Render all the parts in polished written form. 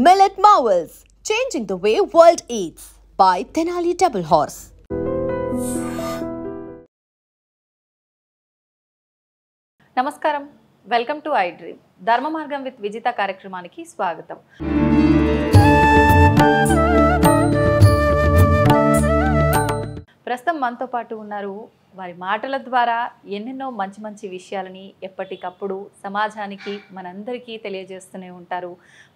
Millet Marvels, changing the way world eats by Tenali Double Horse. నమస్కారం, welcome to I dream. ధర్మ మార్గం with Vijitha కార్యక్రమానికి స్వాగతం. ప్రస్తుతం మనతో పాటు ఉన్నారు. వారి మాటల ద్వారా ఎన్నెన్నో మంచి మంచి విషయాలని ఎప్పటికప్పుడు సమాజానికి మనందరికీ తెలియజేస్తూనే ఉంటారు.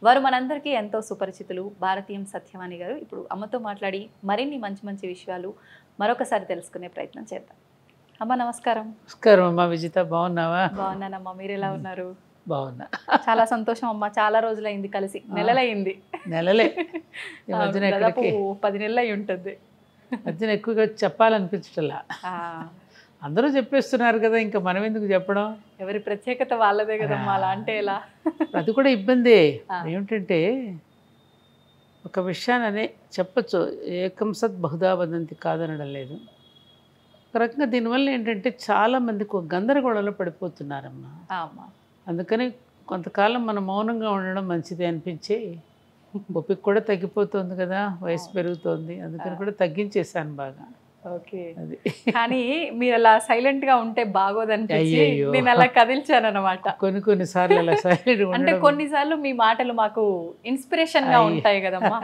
వారు మనందరికీ ఎంతో సుపరిచితులు. భారతీయం సత్యవాణి గారు ఇప్పుడు అమ్మతో మాట్లాడి మరిన్ని మంచి మంచి విషయాలు మరొకసారి తెలుసుకునే ప్రయత్నం చేద్దాం. అమ్మ నమస్కారం. నమస్కారం అమ్మ విజిత, బాగున్నావా? బాగున్నానమ్మా, మీరు ఎలా ఉన్నారు? బాగున్నా. చాలా సంతోషం అమ్మ, చాలా రోజులైంది కలిసి, నెలలైంది. నెలలే ఈ మధ్యన దాదాపు 10 నెలలు అయి ఉంటుంది. మధ్యన ఎక్కువగా చెప్పాలనిపించట్లా, అందరూ చెప్పేస్తున్నారు కదా, ఇంకా మనం ఎందుకు చెప్పడం? ఎవరి ప్రత్యేకత వాళ్ళదే కదమ్మా, అలా అంటే ఎలా? అది కూడా ఇబ్బందే. ఏమిటంటే ఒక విషయాన్ని చెప్పచ్చు, ఏకం సత్ బహుదా వదంతి కాదనడం లేదు. ఒక రకంగా దీనివల్ల ఏంటంటే చాలామందికి ఒక గందరగోళంలో పడిపోతున్నారమ్మా. అందుకని కొంతకాలం మనం మౌనంగా ఉండడం మంచిది అనిపించి, ఓపిక కూడా తగ్గిపోతుంది కదా, వయసు పెరుగుతోంది, అందుకని కూడా తగ్గించేసాను బాగా. ఓకే, అది కానీ మీరు అలా సైలెంట్ గా ఉంటే బాగోదనిపించి నేను అలా కదిల్చాను అనమాట. కొన్నిసార్లు అలా సైలెంట్ అంటే కొన్నిసార్లు మీ మాటలు మాకు ఇన్స్పిరేషన్ గా ఉంటాయి కదమ్మా,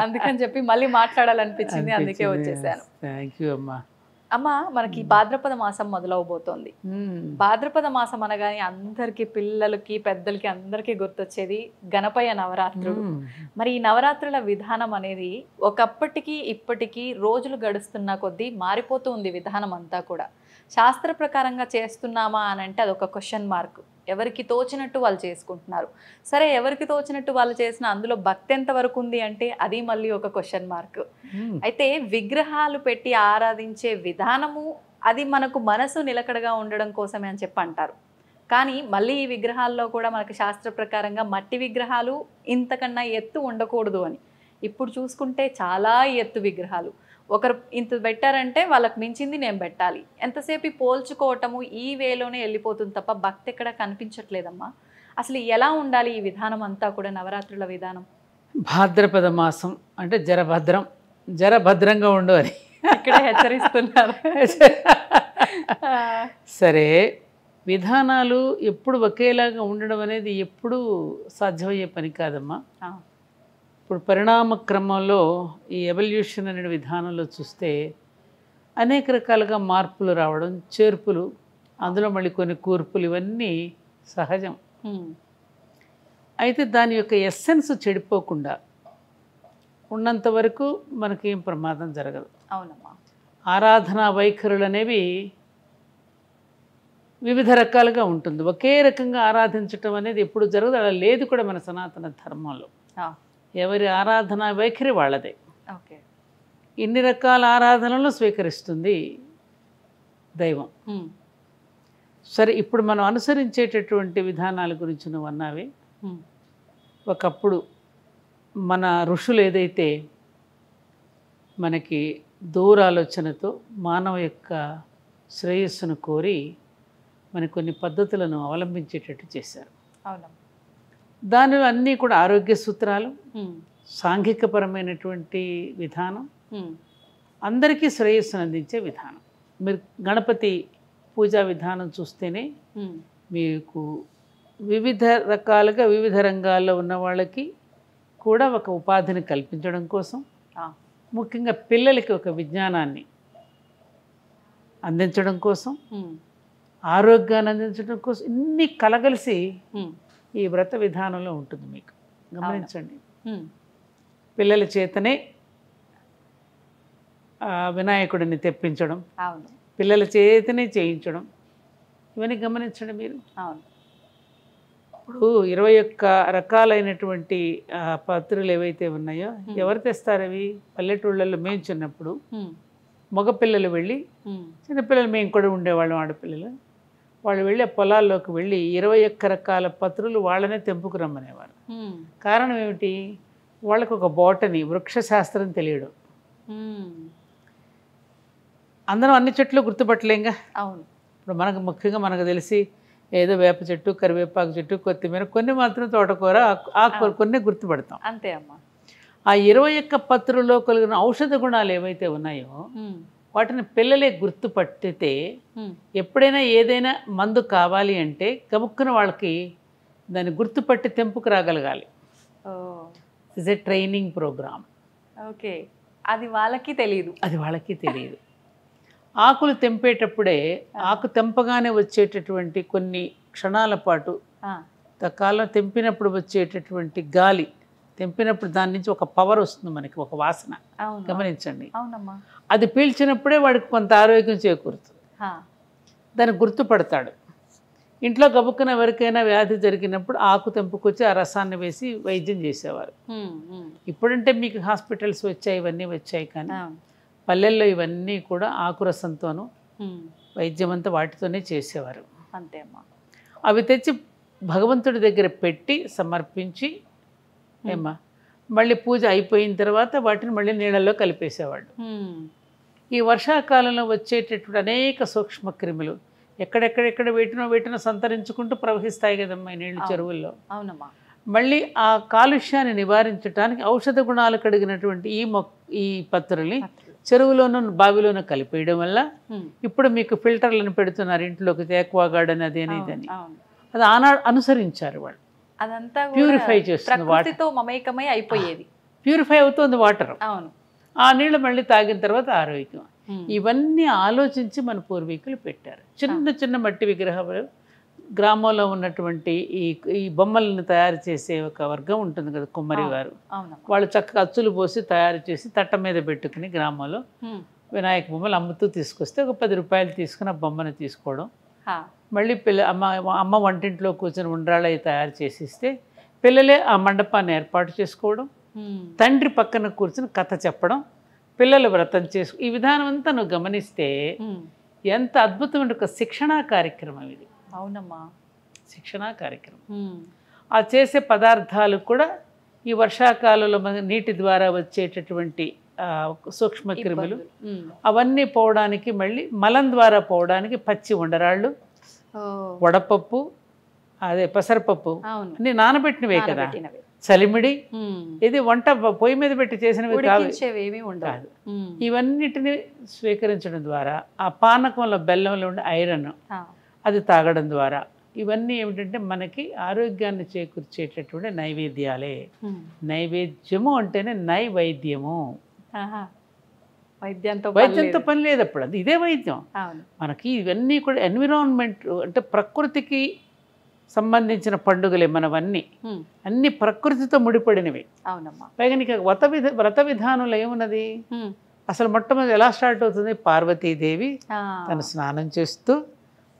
అందుకని చెప్పి మళ్ళీ మాట్లాడాలనిపించింది, అందుకే వచ్చేసాను. థ్యాంక్ యూ అమ్మా. అమ్మ, మనకి భాద్రపద మాసం మొదలవబోతోంది. భాద్రపద మాసం అనగానే అందరికి, పిల్లలకి పెద్దలకి అందరికీ గుర్తొచ్చేది గణపయ్య నవరాత్రులు. మరి ఈ నవరాత్రుల విధానం అనేది ఒకప్పటికి ఇప్పటికీ రోజులు గడుస్తున్న కొద్దీ మారిపోతూ ఉంది విధానం అంతా కూడా. శాస్త్ర ప్రకారంగా చేస్తున్నామా అని అంటే అదొక క్వశ్చన్ మార్క్. ఎవరికి తోచినట్టు వాళ్ళు చేసుకుంటున్నారు. సరే, ఎవరికి తోచినట్టు వాళ్ళు చేసిన అందులో భక్తి ఎంత వరకు ఉంది అంటే అది మళ్ళీ ఒక క్వశ్చన్ మార్క్. అయితే విగ్రహాలు పెట్టి ఆరాధించే విధానము అది మనకు మనసు నిలకడగా ఉండడం కోసమే అని చెప్పి అంటారు. కానీ మళ్ళీ ఈ విగ్రహాల్లో కూడా మనకు శాస్త్ర ప్రకారంగా మట్టి విగ్రహాలు ఇంతకన్నా ఎత్తు ఉండకూడదు అని. ఇప్పుడు చూసుకుంటే చాలా ఎత్తు విగ్రహాలు, ఒకరు ఇంత పెట్టారంటే వాళ్ళకి మించింది నేను పెట్టాలి, ఎంతసేపు పోల్చుకోవటము ఈ వేలోనే వెళ్ళిపోతుంది తప్ప భక్తి ఎక్కడ కనిపించట్లేదమ్మా. అసలు ఎలా ఉండాలి ఈ విధానం అంతా కూడా, నవరాత్రుల విధానం? భాద్రపద మాసం అంటే జరభద్రంగా ఉండు అని ఇక్కడ హెచ్చరిస్తున్నారు. సరే, విధానాలు ఎప్పుడు ఒకేలాగా ఉండడం అనేది ఎప్పుడూ సాధ్యమయ్యే పని కాదమ్మా. ఇప్పుడు పరిణామ క్రమంలో ఈ ఎవల్యూషన్ అనే విధానంలో చూస్తే అనేక రకాలుగా మార్పులు రావడం, చేర్పులు, అందులో మళ్ళీ కొన్ని కూర్పులు, ఇవన్నీ సహజం. అయితే దాని యొక్క ఎస్సెన్స్ చెడిపోకుండా ఉన్నంత వరకు మనకేం ప్రమాదం జరగదు. అవునమ్మా. ఆరాధనా వైఖరులు అనేవి వివిధ రకాలుగా ఉంటుంది. ఒకే రకంగా ఆరాధించటం అనేది ఎప్పుడు జరగదు, అలా లేదు కూడా మన సనాతన ధర్మంలో. ఎవరి ఆరాధన వైఖరి వాళ్ళదే. ఓకే, ఇన్ని రకాల ఆరాధనలు స్వీకరిస్తుంది దైవం. సరే, ఇప్పుడు మనం అనుసరించేటటువంటి విధానాల గురించి నువ్వు అన్నావి. ఒకప్పుడు మన ఋషులు ఏదైతే మనకి దూరాలోచనతో మానవ యొక్క శ్రేయస్సును కోరి మనకు కొన్ని పద్ధతులను అవలంబించేటట్టు చేశారు. అవునమ్మా. దానిలో అన్నీ కూడా ఆరోగ్య సూత్రాలు, సాంఘికపరమైనటువంటి విధానం, అందరికీ శ్రేయస్సును అందించే విధానం. మీరు గణపతి పూజా విధానం చూస్తేనే మీకు వివిధ రకాలుగా వివిధ రంగాల్లో ఉన్న వాళ్ళకి కూడా ఒక ఉపాధిని కల్పించడం కోసం, ముఖ్యంగా పిల్లలకి ఒక విజ్ఞానాన్ని అందించడం కోసం, ఆరోగ్యాన్ని అందించడం కోసం, ఇన్ని కలగలిసి ఈ వ్రత విధానంలో ఉంటుంది. మీకు గమనించండి, పిల్లల చేతనే వినాయకుడిని తెప్పించడం, పిల్లల చేతనే చేయించడం, ఇవన్నీ గమనించండి మీరు. ఇప్పుడు 21 రకాలైనటువంటి పత్రులు ఏవైతే ఉన్నాయో ఎవరు తెస్తారు? అవి పల్లెటూళ్ళల్లో మేము చిన్నప్పుడు మగపిల్లలు వెళ్ళి, చిన్నపిల్లలు మేము కూడా ఉండేవాళ్ళం, ఆడపిల్లలు, వాళ్ళు వెళ్ళి ఆ పొలాల్లోకి వెళ్ళి 21 రకాల పత్రులు వాళ్ళనే తెంపుకు రమ్మనేవారు. కారణం ఏమిటి? వాళ్ళకు ఒక బోటని, వృక్షశాస్త్రం తెలియడం. అందరం అన్ని చెట్లు గుర్తుపట్టలేంగా. అవును. ఇప్పుడు ముఖ్యంగా మనకు తెలిసి ఏదో వేప చెట్టు, కరివేపాకు చెట్టు, కొత్తిమీర, కొన్ని మాత్రం తోటకూర, ఆకుకూర కొన్ని గుర్తుపడతాం. అంతే అమ్మా. ఆ 21 పత్రులో కలిగిన ఔషధ గుణాలు ఏవైతే ఉన్నాయో వాటిని పిల్లలే గుర్తుపట్టితే ఎప్పుడైనా ఏదైనా మందు కావాలి అంటే గముక్కున వాళ్ళకి దాన్ని గుర్తుపట్టి తెంపుకు రాగలగాలి. It's a training program. Okay, అది వాళ్ళకి తెలియదు. ఆకులు తెంపేటప్పుడే ఆకు తెంపగానే వచ్చేటటువంటి కొన్ని క్షణాల పాటు కాలం తెంపినప్పుడు వచ్చేటటువంటి గాలి, తెంపినప్పుడు దాని నుంచి ఒక పవర్ వస్తుంది మనకి, ఒక వాసన. గమనించండి. అది పీల్చినప్పుడే వాడికి కొంత ఆరోగ్యం చేకూరుతుంది. దాన్ని గుర్తుపడతాడు. ఇంట్లో గబుక్కున ఎవరికైనా వ్యాధి జరిగినప్పుడు ఆకు తెంపుకొచ్చి ఆ రసాన్ని వేసి వైద్యం చేసేవారు. ఇప్పుడంటే మీకు హాస్పిటల్స్ వచ్చాయి, ఇవన్నీ వచ్చాయి, కానీ పల్లెల్లో ఇవన్నీ కూడా ఆకురసంతోనూ వైద్యం అంతా వాటితోనే చేసేవారు. అంతే అమ్మా. అవి తెచ్చి భగవంతుడి దగ్గర పెట్టి సమర్పించి మళ్ళీ పూజ అయిపోయిన తర్వాత వాటిని మళ్ళీ నీళ్ళల్లో కలిపేసేవాళ్ళు. ఈ వర్షాకాలంలో వచ్చేటటువంటి అనేక సూక్ష్మ క్రిములు ఎక్కడెక్కడెక్కడ వేటినో సంతరించుకుంటూ ప్రవహిస్తాయి కదమ్మా ఈ నీళ్ళు చెరువుల్లో. అవునమ్మా. మళ్ళీ ఆ కాలుష్యాన్ని నివారించడానికి ఔషధ గుణాలు కలిగినటువంటి ఈ పత్రుల్ని చెరువులోనూ బావిలోనూ కలిపేయడం వల్ల ఇప్పుడు మీకు ఫిల్టర్లను పెడుతున్నారు ఇంట్లోకి, ఏక్వాగార్డ్ అని అదేని ఇదని. అది ఆనాడు అనుసరించారు వాళ్ళు. అదంతా ప్యూరిఫై చేస్తుంది, ప్రకృతితో మమేకమై అయిపోయేది, ప్యూరిఫై అవుతుంది వాటర్. అవును. ఆ నీళ్ళు మళ్ళీ తాగిన తర్వాత ఆరోగ్యం. ఇవన్నీ ఆలోచించి మన పూర్వీకులు పెట్టారు. చిన్న చిన్న మట్టి విగ్రహాలు, గ్రామంలో ఉన్నటువంటి ఈ బొమ్మలను తయారు చేసే ఒక వర్గం ఉంటుంది కదా, కుమ్మరి వారు. వాళ్ళు చక్కగా అచ్చులు పోసి తయారు చేసి తట్ట మీద పెట్టుకుని గ్రామంలో వినాయక బొమ్మలు అమ్ముతూ తీసుకొస్తే ఒక 10 రూపాయలు తీసుకుని ఆ బొమ్మను తీసుకోవడం, మళ్ళీ అమ్మ వంటింట్లో కూర్చొని ఉండ్రాళ్ళు తయారు చేసిస్తే పిల్లలే ఆ మండపాన్ని ఏర్పాటు చేసుకోవడం, తండ్రి పక్కన కూర్చొని కథ చెప్పడం, పిల్లలు వ్రతం ఈ విధానం అంతా నువ్వు గమనిస్తే ఎంత అద్భుతమైన ఒక శిక్షణా కార్యక్రమం ఇది. అవునమ్మా, శిక్షణా కార్యక్రమం. ఆ చేసే పదార్థాలు కూడా ఈ వర్షాకాలంలో నీటి ద్వారా వచ్చేటటువంటి సూక్ష్మ క్రిములు అవన్నీ పోవడానికి, మళ్ళీ మలం ద్వారా పోవడానికి పచ్చి ఉండరాళ్ళు, వడపప్పు, అదే పెసరపప్పు అన్ని నానబెట్టినవే కదా, చలిమిడి, ఇది వంట పొయ్యి మీద పెట్టి చేసినవి కాదు. ఇవన్నిటిని స్వీకరించడం ద్వారా ఆ పానకంలో బెల్లంలో ఉండే ఐరన్ అది తాగడం ద్వారా ఇవన్నీ ఏమిటంటే మనకి ఆరోగ్యాన్ని చేకూర్చేటటువంటి నైవేద్యాలే. నైవేద్యము అంటేనే నైవేద్యము. వైద్యంతో పని లేదు అప్పుడు, అది ఇదే వైద్యం మనకి. ఇవన్నీ కూడా ఎన్విరాన్మెంట్ అంటే ప్రకృతికి సంబంధించిన పండుగలే మనవన్నీ, అన్ని ప్రకృతితో ముడిపడినవి. పైగా నీకు వ్రత విధానంలో ఏమున్నది, అసలు మొట్టమొదటి ఎలా స్టార్ట్ అవుతుంది, పార్వతీదేవి తను స్నానం చేస్తూ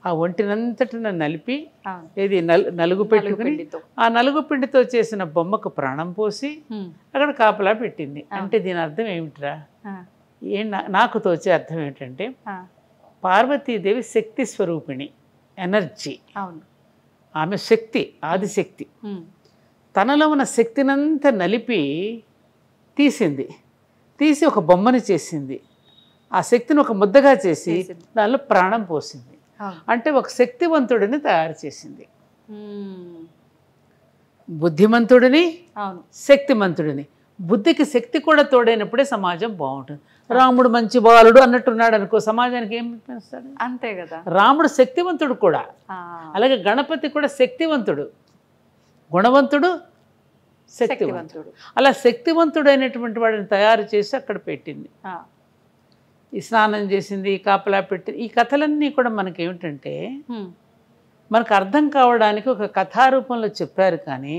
ఆ ఒంటినంతటిని నలిపి ఏది నలుగు పెట్టుకుని ఆ నలుగు పిండితో చేసిన బొమ్మకు ప్రాణం పోసి అక్కడ కాపలా పెట్టింది. అంటే దీని అర్థం ఏమిట్రా, నాకు తోచే అర్థం ఏమిటంటే పార్వతీదేవి శక్తి స్వరూపిణి, ఎనర్జీ. ఆమె శక్తి, ఆదిశక్తి. తనలో ఉన్న శక్తినంతా నలిపి తీసి ఒక బొమ్మను చేసింది. ఆ శక్తిని ఒక ముద్దగా చేసి దానిలో ప్రాణం పోసింది. అంటే ఒక శక్తివంతుడిని తయారు చేసింది. బుద్ధిమంతుడిని, శక్తిమంతుడిని. బుద్ధికి శక్తి కూడా తోడైనప్పుడే సమాజం బాగుంటుంది. రాముడు మంచి బాలుడు అన్నట్టున్నాడు అనుకో, సమాజానికి ఏం పెంచుతాడు? అంతే కదా. రాముడు శక్తివంతుడు కూడా, అలాగే గణపతి కూడా శక్తివంతుడు, గుణవంతుడు, శక్తివంతుడు. అలా శక్తివంతుడైనటువంటి వాడిని తయారు చేసి అక్కడ పెట్టింది. ఈ స్నానం చేసింది, కాపలా పెట్టింది. ఈ కథలన్నీ కూడా మనకి ఏమిటంటే మనకు అర్థం కావడానికి ఒక కథారూపంలో చెప్పారు, కానీ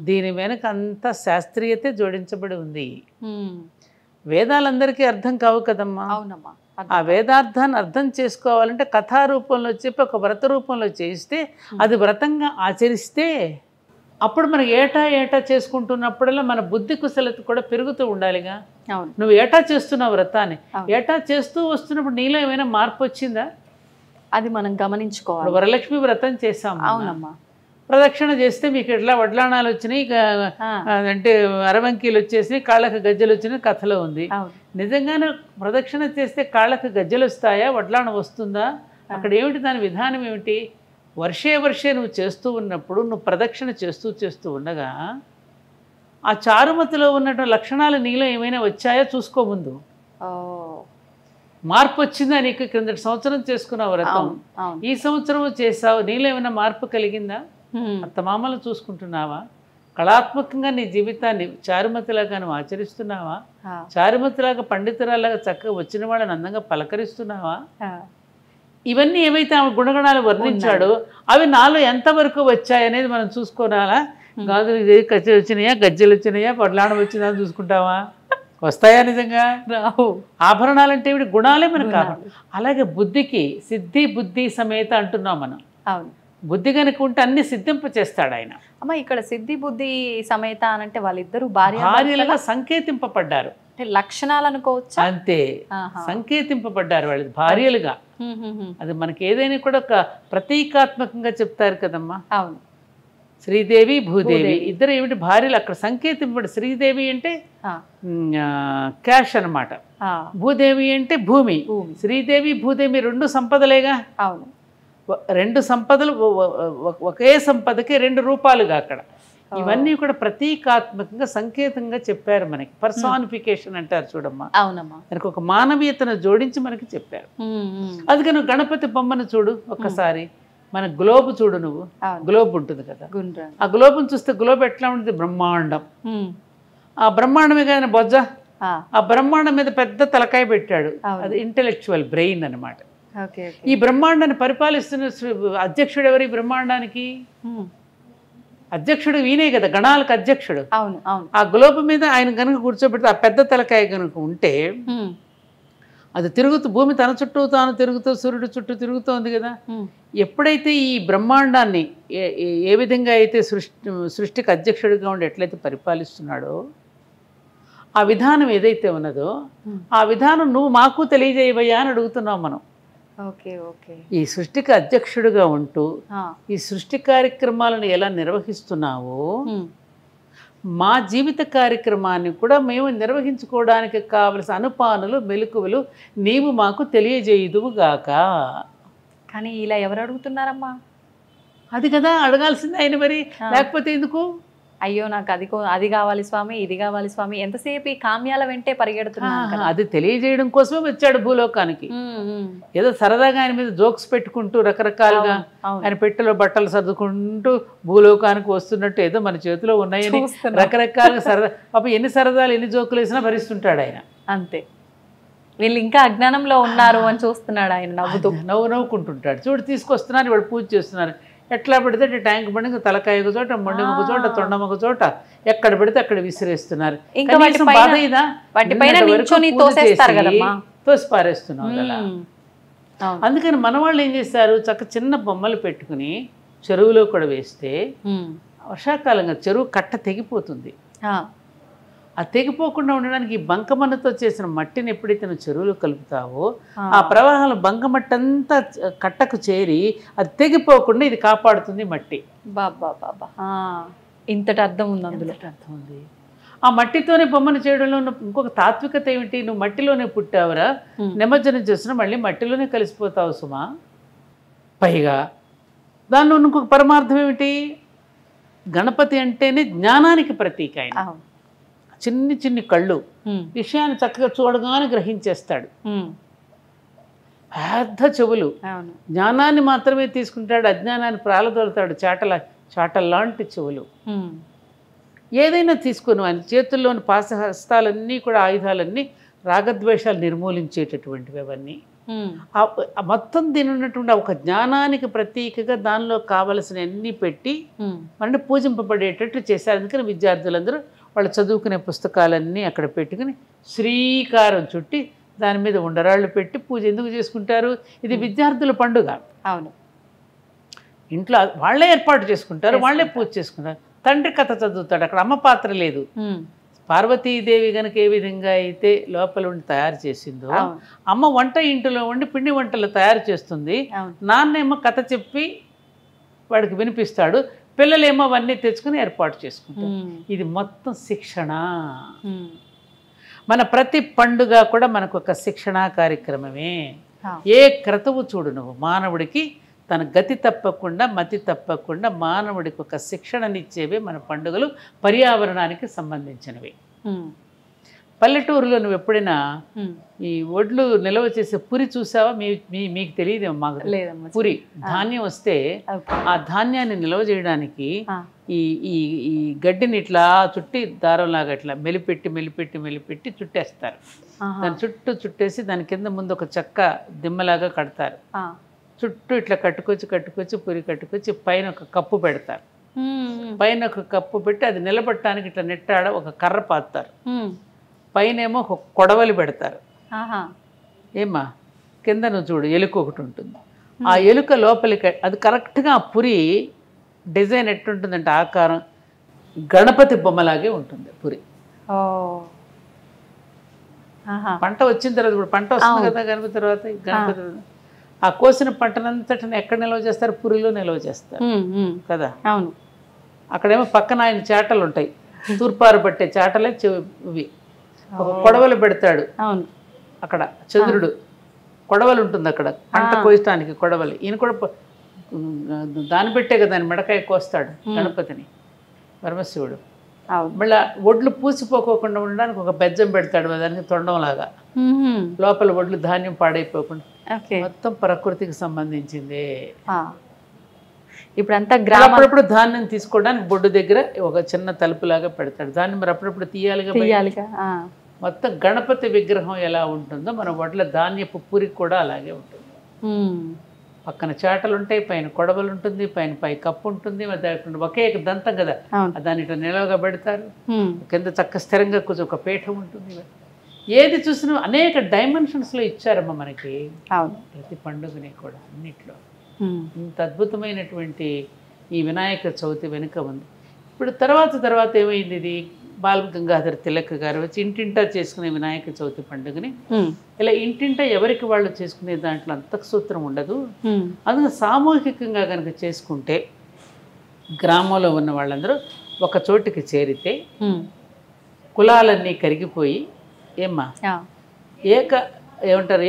దీని వెనక అంతా శాస్త్రీయతే జోడించబడి ఉంది. వేదాలందరికీ అర్థం కావు కదమ్మా. ఆ వేదార్థాన్ని అర్థం చేసుకోవాలంటే కథారూపంలో చెప్పి ఒక వ్రత రూపంలో చేయిస్తే, అది వ్రతంగా ఆచరిస్తే అప్పుడు మనకి ఏటా చేసుకుంటున్నప్పుడల్లా మన బుద్ధి కుశలత కూడా పెరుగుతూ ఉండాలిగా. నువ్వు ఏటా చేస్తున్నావు వ్రతాన్ని, ఏటా చేస్తూ వస్తున్నప్పుడు నీలో ఏమైనా మార్పు వచ్చిందా, అది మనం గమనించుకోవాలి. వరలక్ష్మి వ్రతం చేసాము, అవునమ్మా, ప్రదక్షిణ చేస్తే మీకు ఎట్లా వడ్లాణాలు వచ్చినాయి, అంటే అరవంకీలు వచ్చేసినాయి, కాళ్ళకు గజ్జలు వచ్చినాయి, కథలో ఉంది. నిజంగానే ప్రదక్షిణ చేస్తే కాళ్ళకు గజ్జలు వస్తాయా, వడ్లాణం వస్తుందా, అక్కడ ఏమిటి దాని విధానం ఏమిటి? వర్షే వర్షే నువ్వు చేస్తూ ఉన్నప్పుడు నువ్వు ప్రదక్షిణ చేస్తూ ఉండగా ఆ చారుమతిలో ఉన్నటువంటి లక్షణాలు నీలో ఏమైనా వచ్చాయో చూసుకో ముందు. మార్పు వచ్చిందా నీకు? క్రిందటి సంవత్సరం చేసుకున్నావు వ్రతం, ఈ సంవత్సరం చేసావు, నీలో ఏమైనా మార్పు కలిగిందా? అత్తమామలు చూసుకుంటున్నావా? కళాత్మకంగా నీ జీవితాన్ని చారుమతిలాగా నువ్వు ఆచరిస్తున్నావా? చారుమతిలాగా పండితురాలాగా చక్కగా వచ్చిన వాళ్ళని అందంగా పలకరిస్తున్నావా? ఇవన్నీ ఏవైతే ఆమె గుణగణాలు వర్ణించాడో అవి నాలో ఎంతవరకు వచ్చాయనేది మనం చూసుకోవాలా. గాజులు కచ్చి వచ్చినాయా, గజ్జలు వచ్చినాయా, పొట్లాడం వచ్చిందా అని చూసుకుంటావా? వస్తాయా? నిజంగా రావు. ఆభరణాలంటే ఇవి గుణాలే మనకు కావాలి. అలాగే బుద్ధికి సిద్ధి బుద్ధి సమేత అంటున్నాం మనం. అవును, బుద్ధి కనుక ఉంటే అన్ని సిద్ధింప చేస్తాడు ఆయన. అమ్మ ఇక్కడ సిద్ధి బుద్ధి సమేత అనంటే వాళ్ళిద్దరూ భార్యలుగా సంకేతింపబడ్డారు. లక్షణాలు అనుకోవచ్చు. అంతే, సంకేతింపబడ్డారు వాళ్ళు భార్యలుగా. అది మనకి ఏదైనా కూడా ఒక ప్రతీకాత్మకంగా చెప్తారు కదమ్మా. అవును, శ్రీదేవి భూదేవి ఇద్దరు ఏమిటి భార్యలు అక్కడ సంకేతింపబడి. శ్రీదేవి అంటే క్యాష్ అన్నమాట, భూదేవి అంటే భూమి. శ్రీదేవి భూదేవి రెండు సంపదలేగా. అవును, రెండు సంపదలు ఒకే సంపదకి రెండు రూపాలుగా అక్కడ. ఇవన్నీ కూడా ప్రతీకాత్మకంగా సంకేతంగా చెప్పారు మనకి. పర్సానిఫికేషన్ అంటారు చూడమ్మా. అవునమ్మా, మనకు ఒక మానవీయతను జోడించి మనకి చెప్పారు. అందుకే నువ్వు గణపతి బొమ్మను చూడు ఒక్కసారి, మన గ్లోబ్ చూడు. నువ్వు గ్లోబ్ ఉంటుంది కదా, ఆ గ్లోబ్ను చూస్తే గ్లోబ్ ఎట్లా ఉంటుంది? బ్రహ్మాండం. ఆ బ్రహ్మాండమే కానీ బొజ్జ, ఆ బ్రహ్మాండం మీద పెద్ద తలకాయ పెట్టాడు. అది ఇంటెలెక్చువల్ బ్రెయిన్ అన్నమాట. ఈ బ్రహ్మాండాన్ని పరిపాలిస్తున్న అధ్యక్షుడు ఎవరు? ఈ బ్రహ్మాండానికి అధ్యక్షుడు ఈయనే కదా, గణాలకు అధ్యక్షుడు. ఆ గ్లోబ్ మీద ఆయన కనుక కూర్చోబెడితే ఆ పెద్ద తలకాయ కనుక ఉంటే అది తిరుగుతూ భూమి తన చుట్టూ తాను తిరుగుతూ సూర్యుడు చుట్టూ తిరుగుతోంది కదా. ఎప్పుడైతే ఈ బ్రహ్మాండాన్ని ఏ విధంగా అయితే సృష్టికి అధ్యక్షుడిగా ఉండి ఎట్లయితే పరిపాలిస్తున్నాడో ఆ విధానం ఏదైతే ఉన్నదో ఆ విధానం నువ్వు మాకు తెలియజేయవయ్యా అని అడుగుతున్నావు మనం. ఈ సృష్టికి అధ్యక్షుడిగా ఉంటూ ఈ సృష్టి కార్యక్రమాలను ఎలా నిర్వహిస్తున్నావో మా జీవిత కార్యక్రమాన్ని కూడా మేము నిర్వహించుకోవడానికి కావలసిన అనుపానులు మెలకువలు నీవు మాకు తెలియజేయుదువుగాక. కానీ ఇలా ఎవరు అడుగుతున్నారమ్మా? అది కదా అడగాల్సింది ఆయన మరి, లేకపోతే ఎందుకు? అయ్యో నాకు అది కావాలి స్వామి, ఇది కావాలి స్వామి, ఎంతసేపు ఈ కామ్యాల వెంటే పరిగెడుతున్నా. అది తెలియజేయడం కోసమే వచ్చాడు భూలోకానికి. ఏదో సరదాగా ఆయన మీద జోక్స్ పెట్టుకుంటూ రకరకాలుగా ఆయన పెట్టెలో బట్టలు సర్దుకుంటూ భూలోకానికి వస్తున్నట్టు ఏదో మన చేతిలో ఉన్నాయని రకరకాలుగా సరదా పాప ఎన్ని సరదాలు ఎన్ని జోకులు వేసినా భరిస్తుంటాడు ఆయన. అంతే, వీళ్ళు ఇంకా అజ్ఞానంలో ఉన్నారు అని చూస్తున్నాడు ఆయన నవ్వుతూ. నవ్వుకుంటుంటాడు. చూడు తీసుకొస్తున్నారు, వాడు పూజ చేస్తున్నారు. ఎట్లా పెడితే ట్యాంక్ బండి తలకాయ ఒక చోట, మొండి ఒక చోట, తొండం ఒక చోట, ఎక్కడ పెడితే అక్కడ విసిరేస్తున్నారు. తోసి పారేస్తున్నాం కదా. అందుకని మన వాళ్ళు ఏం చేస్తారు, చక్క చిన్న బొమ్మలు పెట్టుకుని చెరువులో కూడా వేస్తే వర్షాకాలంగా చెరువు కట్ట తెగిపోతుంది. ఆ తెగిపోకుండా ఉండడానికి ఈ బంకమన్నతో చేసిన మట్టిని ఎప్పుడైతే నువ్వు చెరువులో కలుపుతావో ఆ ప్రవాహంలో బంకమట్టి అంతా కట్టకు చేరి అది తెగిపోకుండా ఇది కాపాడుతుంది మట్టి. బాబా బాబా, ఇంతటి అర్థం ఉంది అందులో. అర్థం ఉంది. ఆ మట్టితోనే బొమ్మను చేయడంలో ఇంకొక తాత్వికత ఏమిటి? నువ్వు మట్టిలోనే పుట్టావురా, నిమజ్జనం చేస్తున్నా మళ్ళీ మట్టిలోనే కలిసిపోతావు సుమా. పైగా దానిలో ఇంకొక పరమార్థం ఏమిటి? గణపతి అంటేనే జ్ఞానానికి ప్రతీక. ఆయన చిన్ని చిన్ని కళ్ళు, విషయాన్ని చక్కగా చూడగానే గ్రహించేస్తాడు. పెద్ద చెవులు, జ్ఞానాన్ని మాత్రమే తీసుకుంటాడు, అజ్ఞానాన్ని ప్రాలదోలుతాడు. చాటల్లాంటి చెవులు. ఏదైనా తీసుకుని ఆయన చేతుల్లోని పాశహస్తాలన్నీ కూడా ఆయుధాలన్నీ రాగద్వేషాలు నిర్మూలించేటటువంటివి అవన్నీ. మొత్తం దీని ఉన్నటువంటి ఒక జ్ఞానానికి ప్రతీకగా దానిలో కావలసిన అన్నీ పెట్టి మనని పూజింపబడేటట్లు చేశారు. అందుకని విద్యార్థులందరూ వాళ్ళు చదువుకునే పుస్తకాలన్నీ అక్కడ పెట్టుకుని శ్రీకారం చుట్టి దాని మీద ఉండరాళ్ళు పెట్టి పూజ ఎందుకు చేసుకుంటారు? ఇది విద్యార్థుల పండుగ. అవును, ఇంట్లో వాళ్ళే ఏర్పాటు చేసుకుంటారు, వాళ్ళే పూజ చేసుకుంటారు. తండ్రి కథ చదువుతాడు, అక్కడ అమ్మ పాత్ర లేదు. పార్వతీదేవి కనుక ఏ విధంగా అయితే లోపల ఉండి తయారు చేసిందో అమ్మ వంట ఇంటిలో ఉండి పిండి వంటలు తయారు చేస్తుంది. నాన్నేమో కథ చెప్పి వాడికి వినిపిస్తాడు, పిల్లలేమో అవన్నీ తెచ్చుకుని ఏర్పాటు చేసుకుంటారు. ఇది మొత్తం శిక్షణ. మన ప్రతి పండుగ కూడా మనకు ఒక శిక్షణా కార్యక్రమమే. ఏ క్రతువు చూడు నువ్వు, మానవుడికి తన గతి తప్పకుండా మతి తప్పకుండా మానవుడికి ఒక శిక్షణనిచ్చేవి మన పండుగలు, పర్యావరణానికి సంబంధించినవి. పల్లెటూరులో నువ్వు ఎప్పుడైనా ఈ ఒడ్లు నిల్వ చేసే పురి చూసావా? మీకు తెలియదేమో, మాకు పురి ధాన్యం వస్తే ఆ ధాన్యాన్ని నిల్వ చేయడానికి ఈ ఈ ఈ గడ్డిని ఇట్లా చుట్టి దారంలాగా ఇట్లా మెలిపెట్టి చుట్టేస్తారు. దాని చుట్టూ చుట్టేసి దాని కింద ముందు ఒక చెక్క దిమ్మలాగా కడతారు. చుట్టూ ఇట్లా కట్టుకొచ్చి పురి కట్టుకొచ్చి పైన ఒక కప్పు పెడతారు. పైన ఒక కప్పు పెట్టి అది నిలబట్టడానికి ఇట్లా నెట్టాడ ఒక కర్ర పాతారు. పైనేమో ఒక కొడవలి పెడతారు. ఏమా కింద నువ్వు చూడు ఎలుక ఒకటి ఉంటుంది. ఆ ఎలుక లోపలికి అది కరెక్ట్గా ఆ పురి డిజైన్ ఎట్టుంటుందంటే ఆకారం గణపతి బొమ్మలాగే ఉంటుంది పురి. పంట వచ్చిన తర్వాత ఇప్పుడు పంట వస్తుంది కదా గణపతి తర్వాత, గణపతి ఆ కోసిన పంటనంతటిని ఎక్కడ నిల్వ చేస్తారు? పురిలో నిల్వ చేస్తారు కదా. అవును. అక్కడేమో పక్కన ఆయన చేటలు ఉంటాయి, తూర్పారు పట్టే చేటలే ఇవి. ఒక కొడవలు పెడతాడు. అవును. అక్కడ చంద్రుడు కొడవలు ఉంటుంది అక్కడ పంట కోయటానికి కొడవలి. ఈయన కూడా దాన్ని పెట్టే కదా ఆయన మెడకాయ కోస్తాడు గణపతిని పరమశివుడు. మళ్ళీ ఒడ్లు పూసిపోకోకుండా ఉండడానికి ఒక బెజ్జం పెడతాడు దానికి తొండంలాగా, లోపల ఒడ్లు ధాన్యం పాడైపోకుండా. మొత్తం ప్రకృతికి సంబంధించింది. ఇప్పుడంతా అప్పుడప్పుడు ధాన్యం తీసుకోవడానికి బొడ్డు దగ్గర ఒక చిన్న తలుపులాగా పెడతాడు. దాన్ని మరి అప్పుడప్పుడు తీయాలిగా. మొత్తం గణపతి విగ్రహం ఎలా ఉంటుందో మన వడ్ల ధాన్యపు పూరికి కూడా అలాగే ఉంటుంది. పక్కన చాటలు ఉంటాయి, పైన కొడవలు ఉంటుంది, పై కప్పు ఉంటుంది. ఒకే దంతం కదా, దాన్ని ఇట్లా నిలవగా పెడతారు. కింద చక్క స్థిరంగా కూర్చో ఒక పీఠం ఉంటుంది. ఏది చూసినా అనేక డైమెన్షన్స్లో ఇచ్చారమ్మా మనకి ప్రతి పండుగని కూడా. అన్నిట్లో ఇంత అద్భుతమైనటువంటి ఈ వినాయక చవితి వెనుక ఉంది. ఇప్పుడు తర్వాత ఏమైంది? ఇది బాల గంగాధర తిలక్ గారు వచ్చి ఇంటింటా చేసుకునే వినాయక చవితి పండుగని ఇలా ఇంటింటా ఎవరికి వాళ్ళు చేసుకునే దాంట్లో అంతఃసూత్రం ఉండదు. అందుకే సామూహికంగా కనుక చేసుకుంటే గ్రామంలో ఉన్న వాళ్ళందరూ ఒక చోటికి చేరితే కులాలన్నీ కరిగిపోయి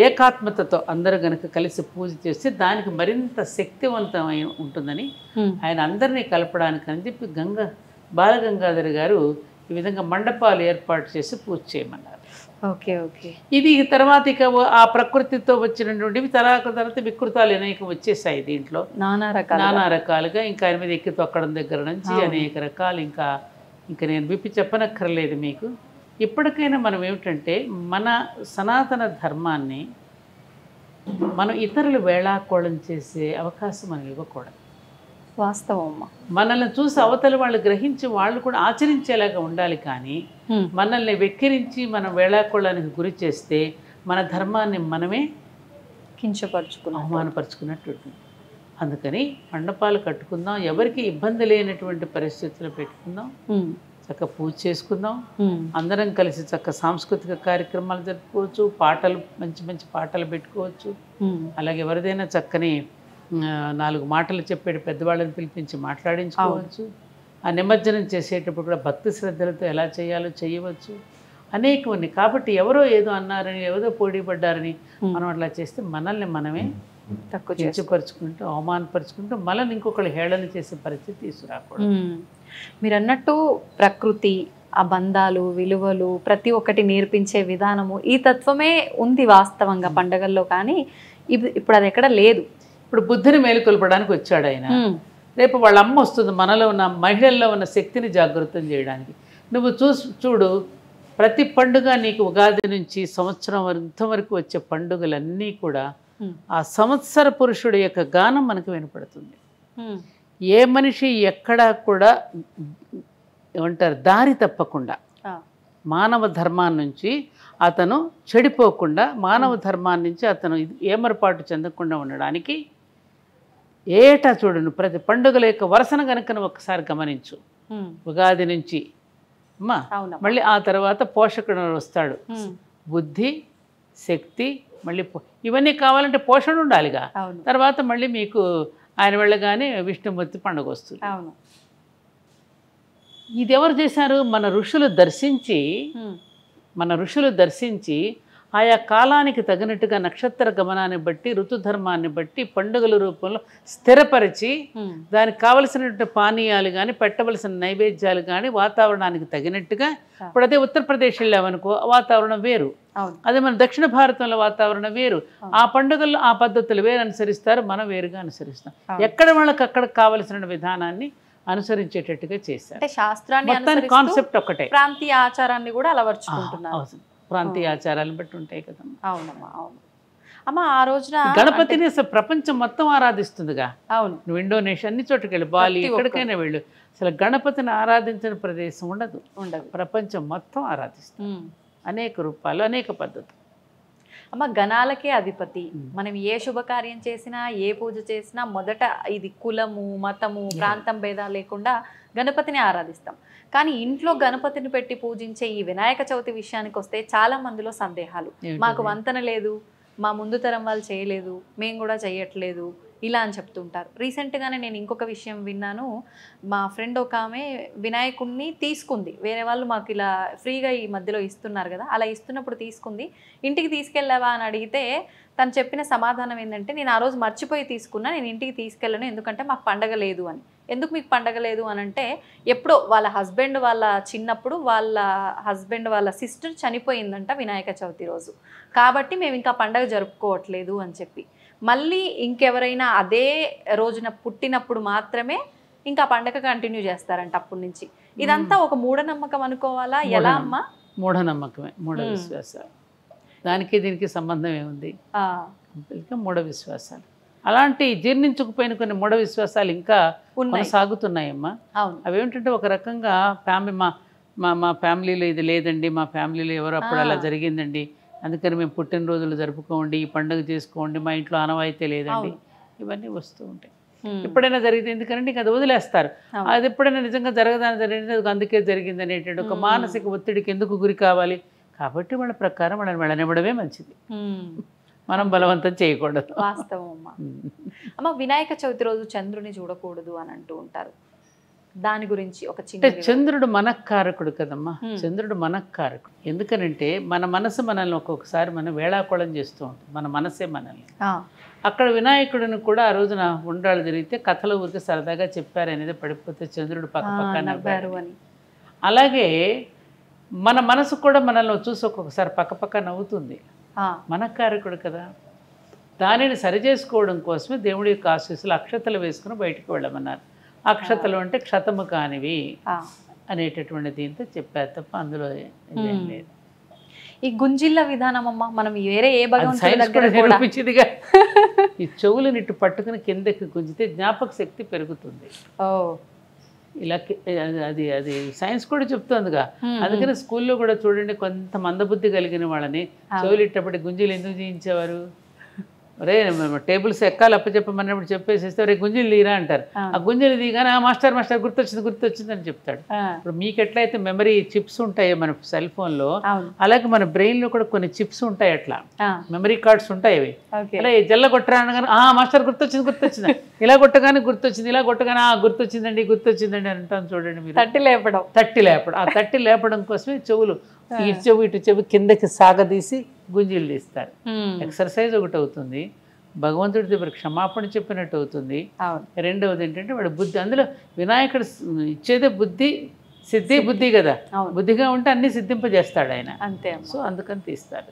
ఏకాత్మతతో అందరూ గనక కలిసి పూజ చేస్తే దానికి మరింత శక్తివంతమై ఉంటుందని ఆయన అందరినీ కలపడానికి అని చెప్పి బాలగంగాధర్ గారు ఈ విధంగా మండపాలు ఏర్పాటు చేసి పూజ చేయమన్నారు. ఇది తర్వాత ఇక ఆ ప్రకృతితో వచ్చినటువంటివి తర్వాత వికృతాలు అనేక వచ్చేసాయి దీంట్లో నానా రకాలుగా. ఇంకా ఆయన మీద ఎక్కి తొక్కడం దగ్గర నుంచి అనేక రకాలు. ఇంకా నేను విప్పి చెప్పనక్కర్లేదు మీకు. ఇప్పటికైనా మనం ఏమిటంటే మన సనాతన ధర్మాన్ని మనం ఇతరులు వేళాకోళం చేసే అవకాశం మనం ఇవ్వకూడదు. వాస్తవం. మనల్ని చూసి అవతల వాళ్ళు గ్రహించి వాళ్ళు కూడా ఆచరించేలాగా ఉండాలి. కానీ మనల్ని వెక్కిరించి మనం వేళాకోళానికి గురి చేస్తే మన ధర్మాన్ని మనమే అవమానపరుచుకున్నట్టు. అందుకని మండపాలు కట్టుకుందాం, ఎవరికి ఇబ్బంది లేనటువంటి పరిస్థితులు పెట్టుకుందాం, చక్క పూజ చేసుకుందాం, అందరం కలిసి చక్క సాంస్కృతిక కార్యక్రమాలు జరుపుకోవచ్చు, పాటలు మంచి పాటలు పెట్టుకోవచ్చు. అలాగే ఎవరిదైనా చక్కని 4 మాటలు చెప్పేటి పెద్దవాళ్ళని పిలిపించి మాట్లాడించుకోవచ్చు. ఆ నిమజ్జనం చేసేటప్పుడు కూడా భక్తి శ్రద్ధలతో ఎలా చేయాలో చేయవచ్చు. అనేకమంది కాబట్టి ఎవరో ఏదో అన్నారని ఏదో పోటీపడ్డారని మనం అట్లా చేస్తే మనల్ని మనమే తక్కువ కించపరుచుకుంటూ అవమానపరుచుకుంటూ మనల్ని ఇంకొకళ్ళు హేళన చేసే పరిస్థితి తీసుకురాకూడదు. మీరు అన్నట్టు ప్రకృతి, ఆ బంధాలు, విలువలు ప్రతి ఒక్కటి నేర్పించే విధానము, ఈ తత్వమే ఉంది వాస్తవంగా పండగల్లో. కానీ ఇప్పుడు అది ఎక్కడ లేదు. ఇప్పుడు బుద్ధిని మేలుకొల్పడానికి వచ్చాడు ఆయన. రేపు వాళ్ళ అమ్మ వస్తుంది మనలో ఉన్న మహిళల్లో ఉన్న శక్తిని జాగృతం చేయడానికి. నువ్వు చూడు ప్రతి పండుగ నీకు ఉగాది నుంచి సంవత్సరం వరకు వచ్చే పండుగలన్నీ కూడా ఆ సంవత్సర పురుషుడి యొక్క గానం మనకు వినపడుతుంది. ఏ మనిషి ఎక్కడా కూడా ఏమంటారు దారి తప్పకుండా మానవ ధర్మాన్ని నుంచి అతను చెడిపోకుండా, మానవ ధర్మాన్ని నుంచి అతను ఏమరపాటు చెందకుండా ఉండడానికి ఏటా చూడండి ప్రతి పండుగల యొక్క వరుసను కనుక ఒకసారి గమనించు. ఉగాది నుంచి అమ్మా, మళ్ళీ ఆ తర్వాత పోషకుడు వస్తాడు. బుద్ధి, శక్తి, మళ్ళీ ఇవన్నీ కావాలంటే పోషణ ఉండాలిగా. తర్వాత మళ్ళీ మీకు ఆయన వెళ్ళగానే విష్ణుమూర్తి పండుగ వస్తుంది. ఇది ఎవరు చేశారు? మన ఋషులు దర్శించి ఆయా కాలానికి తగినట్టుగా నక్షత్ర గమనాన్ని బట్టి ఋతుధర్మాన్ని బట్టి పండుగల రూపంలో స్థిరపరిచి దానికి కావలసినటువంటి పానీయాలు కానీ పెట్టవలసిన నైవేద్యాలు కానీ వాతావరణానికి తగినట్టుగా ఇప్పుడు అదే ఉత్తరప్రదేశ్ వెళ్ళామనుకో వాతావరణం వేరు, అదే మన దక్షిణ భారతంలో వాతావరణం వేరు, ఆ పండుగల్లో ఆ పద్ధతులు వేరు అనుసరిస్తారు, మనం వేరుగా అనుసరిస్తాం. ఎక్కడ వాళ్ళకి అక్కడ కావలసిన విధానాన్ని అనుసరించేటట్టుగా చేశారు. అంటే శాస్త్రాన్ని మొత్తానికి కాన్సెప్ట్ ఒకటే, ప్రాంతీయ ఆచారాన్ని కూడా అలవర్చుకుంటున్నారు. ప్రాంతీయ ఆచారాలను బట్టి ఉంటాయి కదమ్మా. అవునమ్మా, అవును అమ్మ. ఆ రోజున గణపతిని అసలు ప్రపంచం మొత్తం ఆరాధిస్తుందిగా. అవును, నువ్వు ఇండోనేషియా అన్ని చోట్లకి వెళ్ళి, బాలి ఎక్కడికైనా వెళ్ళు, అసలు గణపతిని ఆరాధించిన ప్రదేశం ఉండదు. ప్రపంచం మొత్తం ఆరాధిస్తుంది, అనేక రూపాలు, అనేక పద్ధతులు. అమ్మ, గణాలకే అధిపతి. మనం ఏ శుభకార్యం చేసినా, ఏ పూజ చేసినా మొదట ఇది కులము, మతము, ప్రాంతం భేదాలు లేకుండా గణపతిని ఆరాధిస్తాం. కానీ ఇంట్లో గణపతిని పెట్టి పూజించే ఈ వినాయక చవితి విషయానికి వస్తే చాలా మందిలో సందేహాలు. మాకు వంతన లేదు, మా ముందు తరం వాళ్ళు చేయలేదు, మేము కూడా చేయట్లేదు, ఇలా అని చెప్తుంటారు. రీసెంట్గానే నేను ఇంకొక విషయం విన్నాను. మా ఫ్రెండ్ ఒక ఆమె వినాయకుడిని తీసుకుంది, వేరే వాళ్ళు మాకు ఇలా ఫ్రీగా ఈ మధ్యలో ఇస్తున్నారు కదా, అలా ఇస్తున్నప్పుడు తీసుకుంది. ఇంటికి తీసుకెళ్ళావా అని అడిగితే తను చెప్పిన సమాధానం ఏంటంటే, నేను ఆ రోజు మర్చిపోయి తీసుకున్నా, నేను ఇంటికి తీసుకెళ్ళను, ఎందుకంటే మాకు పండగ లేదు అని. ఎందుకు మీకు పండగ లేదు అని అంటే, ఎప్పుడో వాళ్ళ హస్బెండ్ వాళ్ళ చిన్నప్పుడు వాళ్ళ హస్బెండ్ వాళ్ళ సిస్టర్ చనిపోయిందంట వినాయక చవితి రోజు, కాబట్టి మేము ఇంకా పండగ జరుపుకోవట్లేదు అని చెప్పి, మళ్ళీ ఇంకెవరైనా అదే రోజున పుట్టినప్పుడు మాత్రమే ఇంకా పండగ కంటిన్యూ చేస్తారంట అప్పటి నుంచి. ఇదంతా ఒక మూఢనమ్మకం అనుకోవాలా, ఎలా అమ్మా? మూఢనమ్మకమే, మూఢ విశ్వాసాలు. దానికి దీనికి సంబంధం ఏముంది? మూఢ విశ్వాసాలు. అలాంటి జీర్ణించుకుపోయిన కొన్ని మూఢ విశ్వాసాలు ఇంకా కొనసాగుతున్నాయమ్మా. అవేమిటంటే, ఒక రకంగా మా ఫ్యామిలీలో ఇది లేదండి, మా ఫ్యామిలీలో ఎవరు అప్పుడు అలా జరిగిందండి, అందుకని మేము పుట్టినరోజులు జరుపుకోండి, ఈ పండుగ చేసుకోండి, మా ఇంట్లో ఆనవాయితీ లేదండి, ఇవన్నీ వస్తూ ఉంటాయి. ఎప్పుడైనా జరిగితే ఎందుకంటే ఇంకా అది వదిలేస్తారు. అది ఎప్పుడైనా నిజంగా జరగదని జరిగింది, అందుకే జరిగింది అనేటువంటి ఒక మానసిక ఒత్తిడికి ఎందుకు గురి కావాలి? కాబట్టి వాళ్ళ ప్రకారం వాళ్ళని వెళ్ళనివ్వడమే మంచిది, మనం బలవంతం చేయకూడదు. వాస్తవం అమ్మా. అమ్మ, వినాయక చవితి రోజు చంద్రుని చూడకూడదు అని అంటూ ఉంటారు, దాని గురించి ఒక చిన్న. చంద్రుడు మనఃకారకుడు కదమ్మా, చంద్రుడు మనఃకారకుడు. ఎందుకనంటే మన మనసు మనల్ని ఒక్కొక్కసారి మనం వేళాకోళం చేస్తూ ఉంటుంది, మన మనసే మనల్ని. అక్కడ వినాయకుడిని కూడా ఆ రోజున ఉండ్రాళ్ళు జరిగితే కథలో ఊరికి సరదాగా చెప్పారు అనేది పడిపోతే చంద్రుడు పక్క నవ్వారు అని. అలాగే మన మనసు కూడా మనల్ని చూసి ఒక్కొక్కసారి పక్క నవ్వుతుంది, మనఃకారకుడు కదా. దానిని సరిచేసుకోవడం కోసమే దేవుడి యొక్క ఆశీస్సులు అక్షతలు వేసుకుని బయటకు వెళ్ళమన్నారు. అక్షతలు అంటే క్షతము కానివి అనేటటువంటి దీంతో చెప్పారు తప్ప అందులో ఏం లేదు. ఈ గుంజిళ్ళ విధానం అమ్మ, మనం వేరే ఏ నిరూపించిందిగా. ఈ చెవులు నిట్టు పట్టుకుని కిందకి గుంజితే జ్ఞాపక శక్తి పెరుగుతుంది. ఇలా అది అది సైన్స్ కూడా చెప్తుందిగా. అందుకని స్కూల్లో కూడా చూడండి, కొంత మందబుద్ధి కలిగిన వాళ్ళని చెవులు ఇట్టప్పటి గుంజీలు ఎందుకు చేయించేవారు? రే టేబుల్స్ ఎక్కాలి అప్పచెప్పమన్నప్పుడు చెప్పేసేస్తే రే గుంజీలు తీరా అంటారు. ఆ గుంజీలు దిగానే మాస్టర్ గుర్తొచ్చింది అని చెప్తాడు. ఇప్పుడు మీకు ఎట్లయితే మెమరీ చిప్స్ ఉంటాయి మన సెల్ ఫోన్లో, అలాగే మన బ్రెయిన్లో కూడా కొన్ని చిప్స్ ఉంటాయి, అట్లా మెమరీ కార్డ్స్ ఉంటాయి. అవి అలా జల్ల కొట్టరా అనగానే మాస్టర్ గుర్తొచ్చింది, ఇలా కొట్టగానే గుర్తొచ్చింది, ఇలా కొట్టగానే గుర్తొచ్చిందండి అని అంటాను చూడండి మీరు. తట్టి లేపడం ఆ తట్టి లేపడం కోసమే చెవులు ఇటు చెవి కిందకి సాగదీసి గుంజీలు తీస్తారు. ఎక్సర్సైజ్ ఒకటి అవుతుంది, భగవంతుడి దగ్గర క్షమాపణ చెప్పినట్టు అవుతుంది. రెండవది ఏంటంటే వాడి బుద్ధి, అందులో వినాయకుడు ఇచ్చేదే బుద్ధి, సిద్ధి బుద్ధి కదా. బుద్ధిగా ఉంటే అన్ని సిద్ధింపజేస్తాడు ఆయన, అంతే. సో అందుకని తీస్తాడు.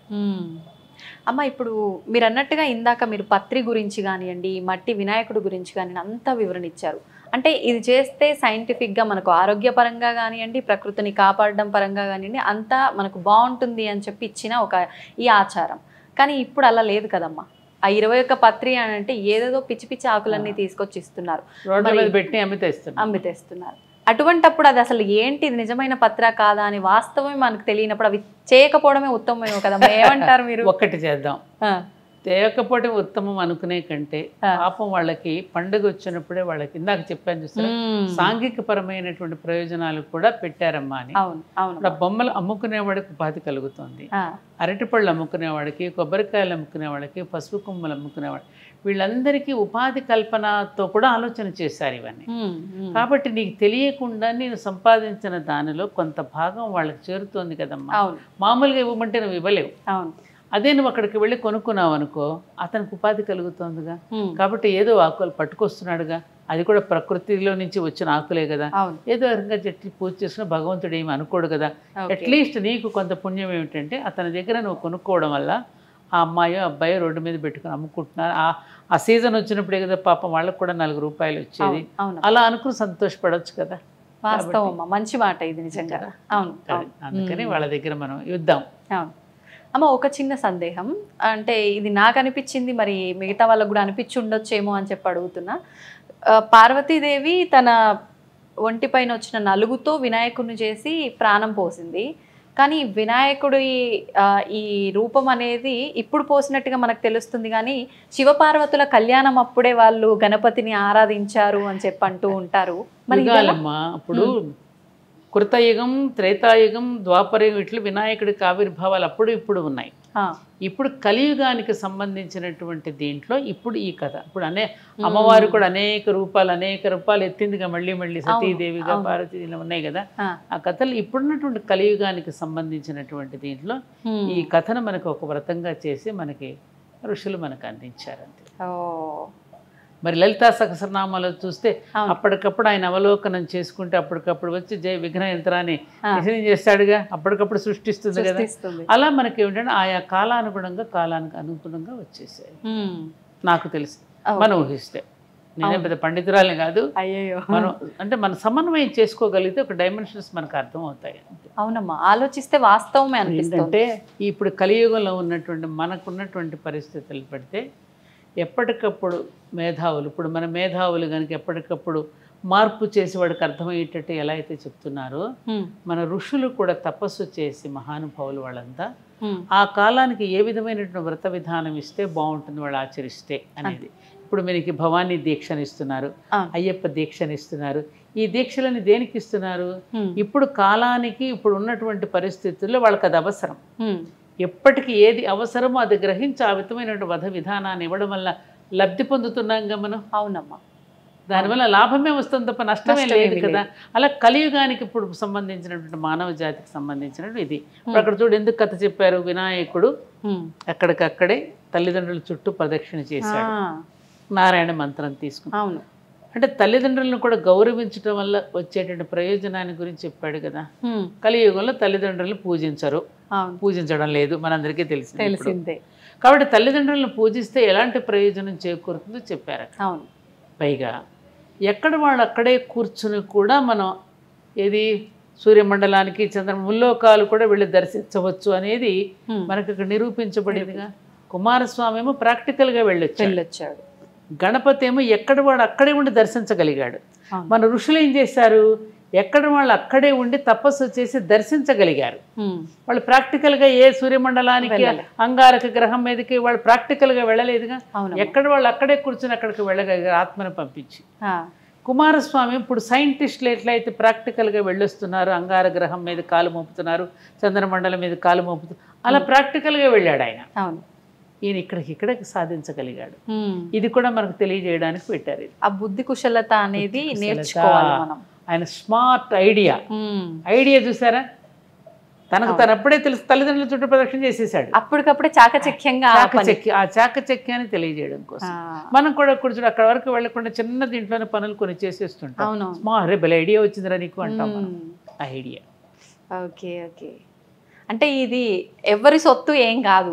అమ్మ, ఇప్పుడు మీరు అన్నట్టుగా ఇందాక మీరు పత్రి గురించి కానివ్వండి, మట్టి వినాయకుడు గురించి కానివ్వండి అంతా వివరణ ఇచ్చారు. అంటే ఇది చేస్తే సైంటిఫిక్గా మనకు ఆరోగ్యపరంగా కానివ్వండి, ప్రకృతిని కాపాడడం పరంగా కానివ్వండి అంతా మనకు బాగుంటుంది అని చెప్పి ఇచ్చిన ఒక ఈ ఆచారం. కానీ ఇప్పుడు అలా లేదు కదమ్మా. ఆ 21 పత్రి అని అంటే ఏదేదో పిచ్చి పిచ్చి ఆకులన్నీ తీసుకొచ్చి ఇస్తున్నారు, అమ్మితేస్తున్నారు. అటువంటప్పుడు అది అసలు ఏంటి, ఇది నిజమైన పత్ర కాదా అని వాస్తవమే మనకు తెలియనప్పుడు అవి చేయకపోవడమే ఉత్తమమేమో కదమ్మా. ఏమంటారు మీరు? ఒక్కటి చేద్దాం, తేయకపోవడం ఉత్తమం అనుకునే కంటే పాపం వాళ్ళకి పండుగ వచ్చినప్పుడే వాళ్ళకి ఇందాక చెప్పాను చూస్తారా, సాంఘిక పరమైనటువంటి ప్రయోజనాలు కూడా పెట్టారమ్మా అని. బొమ్మలు అమ్ముకునేవాడికి ఉపాధి కలుగుతుంది, అరటిపళ్ళు అమ్ముకునేవాడికి, కొబ్బరికాయలు అమ్ముకునేవాడికి, పసుపు కొమ్మలు అమ్ముకునేవాడికి, వీళ్ళందరికీ ఉపాధి కల్పనతో కూడా ఆలోచన చేశారు ఇవన్నీ. కాబట్టి నీకు తెలియకుండా నేను సంపాదించిన దానిలో కొంత భాగం వాళ్ళకి చేరుతోంది కదమ్మా. మామూలుగా ఇవ్వమంటే నువ్వు ఇవ్వలేవు. అదే నువ్వు అక్కడికి వెళ్ళి కొనుక్కున్నావు అనుకో అతనికి ఉపాధి కలుగుతుందిగా. కాబట్టి ఏదో ఆకులు పట్టుకొస్తున్నాడుగా, అది కూడా ప్రకృతిలో నుంచి వచ్చిన ఆకులే కదా, ఏదో రకంగా చెట్టు పూజ చేసిన భగవంతుడు ఏమి అనుకోడు కదా. అట్లీస్ట్ నీకు కొంత పుణ్యం ఏమిటంటే అతని దగ్గర నువ్వు కొనుక్కోవడం వల్ల ఆ అమ్మాయో అబ్బాయో రోడ్డు మీద పెట్టుకుని అమ్ముకుంటున్నారు, ఆ సీజన్ వచ్చినప్పుడే కదా పాపం వాళ్ళకు కూడా 4 రూపాయలు వచ్చేది, అలా అనుకుని సంతోషపడవచ్చు కదా. వాస్తవం, మంచి మాట ఇది నిజంగా. అవును, అందుకని వాళ్ళ దగ్గర మనం ఇద్దాం. అవును అమ్మ, ఒక చిన్న సందేహం, అంటే ఇది నాకు అనిపించింది, మరి మిగతా వాళ్ళకు కూడా అనిపించి ఉండొచ్చేమో అని చెప్పి అడుగుతున్నా. పార్వతీదేవి తన ఒంటిపైన వచ్చిన నలుగుతో వినాయకుడిని చేసి ప్రాణం పోసింది, కానీ వినాయకుడి ఈ రూపం అనేది ఇప్పుడు పోసినట్టుగా మనకు తెలుస్తుంది, కానీ శివపార్వతుల కళ్యాణం అప్పుడే వాళ్ళు గణపతిని ఆరాధించారు అని చెప్పి అంటూ ఉంటారు. మరి అప్పుడు కృతయుగం, త్రేతాయుగం, ద్వాపరయుగం ఇట్లు వినాయకుడికి ఆవిర్భావాలు అప్పుడు ఇప్పుడు ఉన్నాయి. ఇప్పుడు కలియుగానికి సంబంధించినటువంటి దీంట్లో ఇప్పుడు ఈ కథ, ఇప్పుడు అమ్మవారు కూడా అనేక రూపాలు ఎత్తిందిగా, మళ్ళీ మళ్ళీ సతీదేవిగా పార్వతీదేవి ఉన్నాయి కదా. ఆ కథలు ఇప్పుడున్నటువంటి కలియుగానికి సంబంధించినటువంటి దీంట్లో ఈ కథను మనకు ఒక వ్రతంగా చేసి మనకి ఋషులు మనకు అందించారు అంతే. మరి లలితా సహస్రనామాలు చూస్తే అప్పటికప్పుడు ఆయన అవలోకనం చేసుకుంటే అప్పటికప్పుడు వచ్చి జయ విఘ్న యంత్రాన్ని నిషేధం చేస్తాడుగా, అప్పటికప్పుడు సృష్టిస్తుంది కదా. అలా మనకి ఏమిటంటే ఆయా కాలానికి అనుగుణంగా వచ్చేసాయి నాకు తెలిసి, మనం ఊహిస్తే. నేనే పెద్ద పండితురాలే కాదు, మనం అంటే మన సమన్వయం చేసుకోగలిగితే ఒక డైమెన్షన్స్ మనకు అర్థం అవుతాయి. అవునమ్మా, ఆలోచిస్తే వాస్తవమే అనిపిస్తుంది. అంటే ఇప్పుడు కలియుగంలో ఉన్నటువంటి మనకున్నటువంటి పరిస్థితులు పెడితే ఎప్పటికప్పుడు మేధావులు, ఇప్పుడు మన మేధావులు కనుక ఎప్పటికప్పుడు మార్పు చేసి వాడికి అర్థమయ్యేటట్టు ఎలా అయితే చెప్తున్నారో, మన ఋషులు కూడా తపస్సు చేసి మహానుభావులు వాళ్ళంతా ఆ కాలానికి ఏ విధమైనటువంటి వ్రత విధానం ఇస్తే బాగుంటుంది వాళ్ళు ఆచరిస్తే అనేది. ఇప్పుడు మనకి భవానీ దీక్షను ఇస్తున్నారు, అయ్యప్ప దీక్షను ఇస్తున్నారు. ఈ దీక్షలని దేనికి ఇస్తున్నారు? ఇప్పుడు కాలానికి ఇప్పుడు ఉన్నటువంటి పరిస్థితుల్లో వాళ్ళకి అది అవసరం. ఎప్పటికీ ఏది అవసరమో అది గ్రహించి ఆ విధమైనటువంటి వధ విధానాన్ని ఇవ్వడం వల్ల లబ్ధి పొందుతున్నాంగా మనం. అవునమ్మా, దానివల్ల లాభమే వస్తుంది తప్ప నష్టమే లేదు కదా. అలా కలియుగానికి ఇప్పుడు సంబంధించినటువంటి మానవ జాతికి సంబంధించినటువంటి ఇది. ఇప్పుడు అక్కడ చూడు ఎందుకు కథ చెప్పారు, వినాయకుడు అక్కడికక్కడే తల్లిదండ్రుల చుట్టూ ప్రదక్షిణ చేశాడు, నారాయణ మంత్రం తీసుకుని. అవును, అంటే తల్లిదండ్రులను కూడా గౌరవించడం వల్ల వచ్చేటువంటి ప్రయోజనాన్ని గురించి చెప్పాడు కదా. కలియుగంలో తల్లిదండ్రులను పూజించడం లేదు, మనందరికీ తెలిసిందే. కాబట్టి తల్లిదండ్రులను పూజిస్తే ఎలాంటి ప్రయోజనం చేకూరుతుందో చెప్పారు. అవును, పైగా ఎక్కడ వాళ్ళు అక్కడే కూర్చుని కూడా మనం ఏది సూర్యమండలానికి ముల్లోకాలు కూడా వెళ్ళి దర్శించవచ్చు అనేది మనకు ఇక్కడ నిరూపించబడిందిగా. కుమారస్వామి ఏమో ప్రాక్టికల్గా వెళ్ళొచ్చాడు, గణపతి ఏమో ఎక్కడ వాడు అక్కడే ఉండి దర్శించగలిగాడు. మన ఋషులు ఏం చేశారు, ఎక్కడ వాళ్ళు అక్కడే ఉండి తపస్సు చేసి దర్శించగలిగారు. వాళ్ళు ప్రాక్టికల్గా ఏ సూర్యమండలానికి అంగారక గ్రహం మీదకి వాళ్ళు ప్రాక్టికల్గా వెళ్ళలేదుగా. ఎక్కడ వాళ్ళు అక్కడే కూర్చొని అక్కడికి వెళ్ళగలిగారు ఆత్మను పంపించి. కుమారస్వామి ఇప్పుడు సైంటిస్టులు ఎట్లయితే ప్రాక్టికల్గా వెళ్ళొస్తున్నారు, అంగార గ్రహం మీద కాలు మోపుతున్నారు, చంద్రమండలం మీద కాలు మోపుతున్నారు, అలా ప్రాక్టికల్గా వెళ్ళాడు ఆయన. ఈయన ఇక్కడికి సాధించగలిగాడు. ఇది కూడా మనకు తెలియజేయడానికి పెట్టారు. ఆ బుద్ధి కుశలత అనేది నేర్చుకోవాలి మనం. ఆయన స్మార్ట్ ఐడియా చూసారా, తనకు తనప్పుడే తెలుసు, తల్లిదండ్రుల చుట్టూ ప్రదక్షిణ చేసేసాడు, అప్పటికప్పుడే చాకచక్యంగా. ఆ చాకచక్యాన్ని తెలియజేయడం కోసం మనం కూడా కూర్చొని అక్కడ వరకు వెళ్లకుండా చిన్న దీంట్లోనే పనులు కొన్ని చేసేస్తుంటాం. స్మార్ట్ బెల్ ఐడియా వచ్చిందిరా నీకు అంటాం. ఆ ఐడియా ఓకే. అంటే ఇది ఎవరి సొత్తు ఏం కాదు,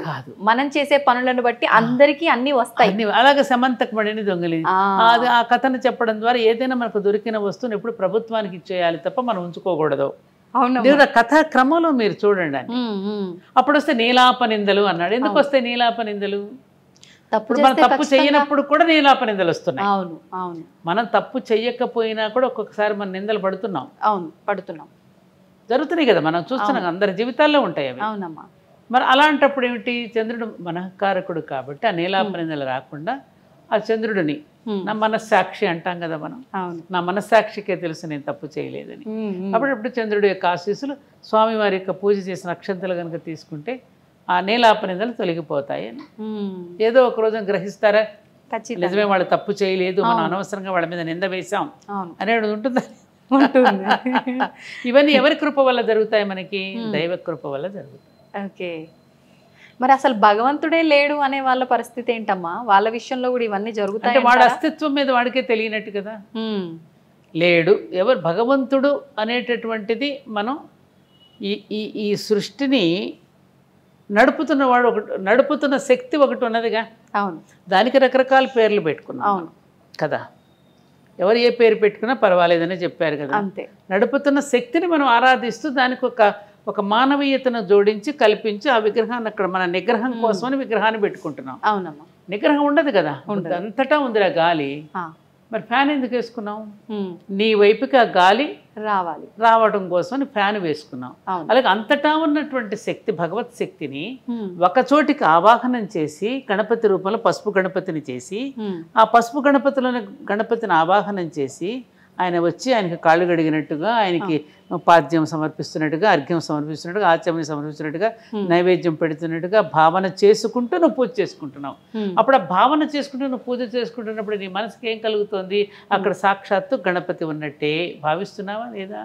మనం చేసే పనులను బట్టి అందరికీ అన్ని వస్తాయి. అలాగే సమంతకు పడిన దొంగలి అది ఆ కథను చెప్పడం ద్వారా ఏదైనా మనకు దొరికిన వస్తువుని ఎప్పుడు ప్రభుత్వానికి ఇచ్చేయాలి తప్ప మనం ఉంచుకోకూడదు. లేదా కథా క్రమంలో మీరు చూడండి అని. అప్పుడు వస్తే నీలాప నిందలు అన్నాడు. ఎందుకు వస్తాయి నీలాప నిందలు? మనం తప్పు చేయనప్పుడు కూడా నీలాప నిందలు వస్తున్నాయి. మనం తప్పు చెయ్యకపోయినా కూడా ఒక్కొక్కసారి మన నిందలు పడుతున్నాం, జరుగుతున్నాయి కదా, మనం చూస్తున్నాం, అందరి జీవితాల్లో ఉంటాయి అవి. మరి అలాంటప్పుడు ఏమిటి, చంద్రుడు మనఃకారకుడు కాబట్టి ఆ నీలాపనిందలు రాకుండా ఆ చంద్రుడిని నా మనస్సాక్షి అంటాం కదా మనం, నా మనస్సాక్షికే తెలుసు నేను తప్పు చేయలేదని. అప్పుడప్పుడు చంద్రుడి యొక్క ఆశీస్సులు స్వామివారి యొక్క పూజ చేసిన అక్షంతలు కనుక తీసుకుంటే ఆ నీలాపనిందలు తొలగిపోతాయి అని. ఏదో ఒక రోజున గ్రహిస్తారా, నిజమే వాళ్ళు తప్పు చేయలేదు, మనం అనవసరంగా వాళ్ళ మీద నింద వేశాం అనేది ఉంటుందా? ఇవన్నీ ఎవరి కృప వల్ల జరుగుతాయి? మనకి దైవ కృప వల్ల జరుగుతాయి. ఓకే. మరి అసలు భగవంతుడే లేడు అనే వాళ్ళ పరిస్థితి ఏంటమ్మా? వాళ్ళ విషయంలో కూడా ఇవన్నీ జరుగుతాయి. అంటే వాడి అస్తిత్వం మీద వాడికే తెలియనట్టు కదా. లేడు ఎవరు భగవంతుడు అనేటటువంటిది మనం ఈ సృష్టిని నడుపుతున్నవాడు నడుపుతున్న శక్తి ఒకటి ఉన్నదిగా. అవును. దానికి రకరకాల పేర్లు పెట్టుకున్నాం. అవును కదా. ఎవరు ఏ పేరు పెట్టుకున్నా పర్వాలేదని చెప్పారు కదా. అంతే. నడుపుతున్న శక్తిని మనం ఆరాధిస్తూ దానికి ఒక మానవీయతను జోడించి కల్పించి ఆ విగ్రహాన్ని అక్కడ మన నిగ్రహం కోసమని విగ్రహాన్ని పెట్టుకుంటున్నాం. అవునమ్మా. నిగ్రహం ఉండదు కదా, అంతటా ఉందిరా గాలి. మరి ఫ్యాన్ ఎందుకు వేసుకున్నాం? నీ వైపుకి ఆ గాలి రావడం కోసం ఫ్యాన్ వేసుకున్నాం. అలాగే అంతటా ఉన్నటువంటి శక్తి భగవత్ శక్తిని ఒక చోటికి ఆవాహనం చేసి గణపతి రూపంలో పసుపు గణపతిని చేసి ఆ పసుపు గణపతిని ఆవాహనం చేసి ఆయన వచ్చి ఆయనకి కాళ్ళు గడిగినట్టుగా, ఆయనకి పాద్యం సమర్పిస్తున్నట్టుగా, అర్ఘ్యం సమర్పిస్తున్నట్టుగా, ఆచమని సమర్పిస్తున్నట్టుగా, నైవేద్యం పెడుతున్నట్టుగా భావన చేసుకుంటూ నువ్వు పూజ చేసుకుంటున్నావు. అప్పుడు ఆ భావన చేసుకుంటూ నువ్వు పూజ చేసుకుంటున్నప్పుడు నీ మనసుకి ఏం కలుగుతుంది? అక్కడ సాక్షాత్తు గణపతి ఉన్నట్టే భావిస్తున్నావా లేదా?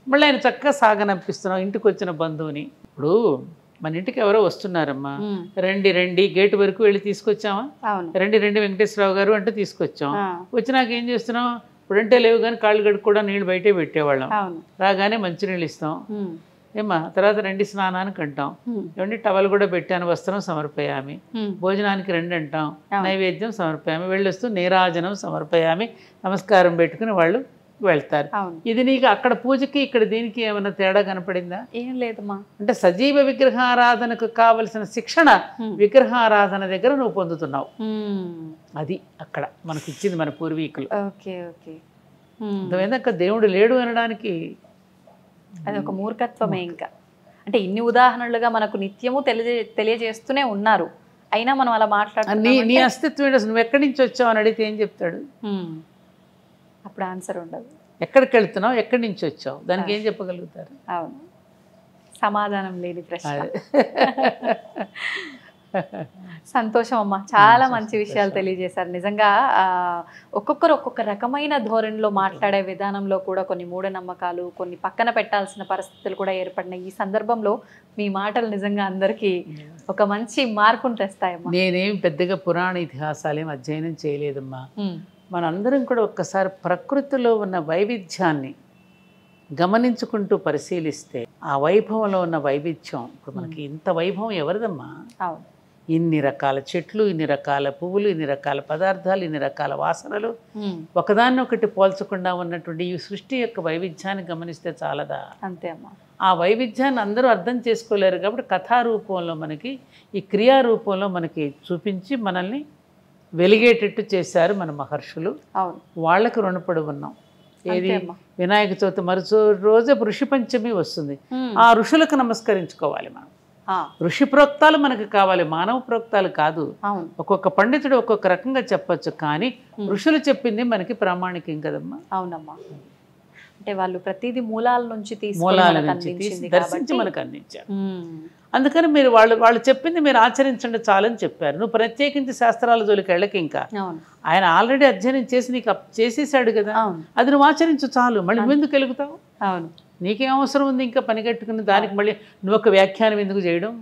మళ్ళీ ఆయన చక్కగా సాగనంపిస్తున్నావు ఇంటికి వచ్చిన బంధువుని. ఇప్పుడు మన ఇంటికి ఎవరో వస్తున్నారమ్మా, రండి గేటు వరకు వెళ్ళి తీసుకొచ్చామా? రండి వెంకటేశ్వరరావు గారు అంటే తీసుకొచ్చాం. వచ్చినాక ఏం చేస్తున్నాం? ఇప్పుడంటే లేవు కానీ కాళ్ళు గడుకు కూడా నీళ్ళు బయటే పెట్టేవాళ్ళం. రాగానే మంచినీళ్ళు ఇస్తాం. ఏమ్మా తర్వాత రండి స్నానానికి అంటాం. ఏమండి టవల్ కూడా పెట్టాను, వస్త్రం సమర్పయామి. భోజనానికి రండి అంటాం, నైవేద్యం సమర్పయామి. వెళ్ళొస్తూ నీరాజనం సమర్పయామి, నమస్కారం పెట్టుకుని వాళ్ళు వెళ్తారు. ఇది నీకు అక్కడ పూజకి ఇక్కడ దీనికి ఏమైనా తేడా కనపడిందా? ఏం లేదమ్మా. అంటే సజీవ విగ్రహారాధనకు కావలసిన శిక్షణ విగ్రహారాధన దగ్గర నువ్వు పొందుతున్నావు. అది అక్కడ మనకి ఇచ్చింది మన పూర్వీకులు. అక్కడ దేవుడు లేడు అనడానికి అది ఒక మూర్ఖత్వమే. ఇంకా అంటే ఇన్ని ఉదాహరణలుగా మనకు నిత్యము తెలియజేస్తూనే ఉన్నారు, అయినా మనం అలా మాట్లాడుతున్నాం. నీ అస్తిత్వం నువ్వు ఎక్కడి నుంచి వచ్చావు అని అడిగితే ఏం చెప్తాడు? అప్పుడు ఆన్సర్ ఉండదు. ఎక్కడికి వెళ్తున్నావు, ఎక్కడి నుంచి వచ్చావు, దానికి ఏం చెప్పగలుగుతారు? అవును, సమాధానం లేని ప్రశ్న. సంతోషం అమ్మా, చాలా మంచి విషయాలు తెలియజేశారు. నిజంగా ఒక్కొక్కరు ఒక్కొక్క రకమైన ధోరణిలో మాట్లాడే విధానంలో కూడా కొన్ని మూఢనమ్మకాలు, కొన్ని పక్కన పెట్టాల్సిన పరిస్థితులు కూడా ఏర్పడినాయి. ఈ సందర్భంలో మీ మాటలు నిజంగా అందరికీ ఒక మంచి మార్పును తెస్తాయమ్మా. నేనేం పెద్దగా పురాణ ఇతిహాసాలేం అధ్యయనం చేయలేదమ్మా. మనందరం కూడా ఒక్కసారి ప్రకృతిలో ఉన్న వైవిధ్యాన్ని గమనించుకుంటూ పరిశీలిస్తే ఆ వైభవంలో ఉన్న వైవిధ్యం, ఇప్పుడు మనకి ఇంత వైభవం ఎవరిదమ్మా? ఇన్ని రకాల చెట్లు, ఇన్ని రకాల పువ్వులు, ఇన్ని రకాల పదార్థాలు, ఇన్ని రకాల వాసనలు, ఒకదాన్నొకటి పోల్చకుండా ఉన్నటువంటి ఈ సృష్టి యొక్క వైవిధ్యాన్ని గమనిస్తే చాలదా? అంతే అమ్మా. ఆ వైవిధ్యాన్ని అందరూ అర్థం చేసుకోలేరు కాబట్టి కథారూపంలో మనకి, ఈ క్రియారూపంలో మనకి చూపించి మనల్ని వెలిగేటట్టు చేశారు మన మహర్షులు. వాళ్ళకి రుణపడి ఉన్నాం. ఏది వినాయక చవితి మరుసో రోజు ఋషి పంచమి వస్తుంది. ఆ ఋషులకు నమస్కరించుకోవాలి మనం. ఋషి ప్రోక్తాలు మనకు కావాలి, మానవ ప్రోక్తాలు కాదు. ఒక్కొక్క పండితుడు ఒక్కొక్క రకంగా చెప్పొచ్చు, కానీ ఋషులు చెప్పింది మనకి ప్రామాణికం కదమ్మా. అవునమ్మా. అంటే వాళ్ళు ప్రతిదీ మూలాల నుంచి దర్శించి మనకు అందించారు. అందుకని మీరు వాళ్ళు చెప్పింది మీరు ఆచరించండి చాలని చెప్పారు. నువ్వు ప్రత్యేకించి శాస్త్రాల జోలికి వెళ్ళకి, ఇంకా ఆయన ఆల్రెడీ అధ్యయనం చేసి నీకు చేసేసాడు కదా, అది నువ్వు ఆచరించు చాలు. మళ్ళీ నువ్వెందుకు వెలుగుతావు? అవును, నీకేం అవసరం ఉంది ఇంకా పని కట్టుకుని దానికి మళ్ళీ నువ్వు ఒక వ్యాఖ్యానం ఎందుకు చేయడం?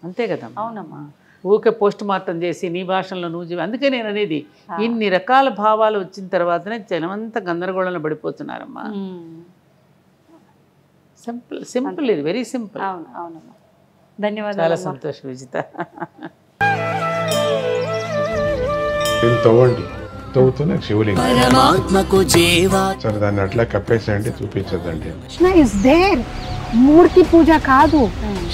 అంతే కదా. అవునమ్మా. ఊకే పోస్ట్ మార్టం చేసి నీ భాషలో నువ్వు అందుకే నేను అనేది, ఇన్ని రకాల భావాలు వచ్చిన తర్వాతనే జనమంతా గందరగోళంలో పడిపోతున్నారమ్మా. సింపుల్ ఇది, వెరీ సింపుల్. అవునమ్మా, ధన్యవాదాలు. చాలా సంతోషం విజిత. సరే దాన్ని అట్లా కప్పేసేయండి, చూపించదండి. మూర్తి పూజ కాదు,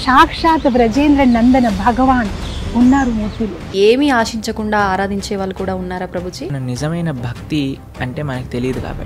సాక్షాత్ బ్రజేంద్ర నందన భగవాన్ ఉన్నారు మూర్తిలో. ఏమీ ఆశించకుండా ఆరాధించే వాళ్ళు కూడా ఉన్నారా ప్రభుజీ? నిజమైన భక్తి అంటే మనకు తెలియదు కాబట్టి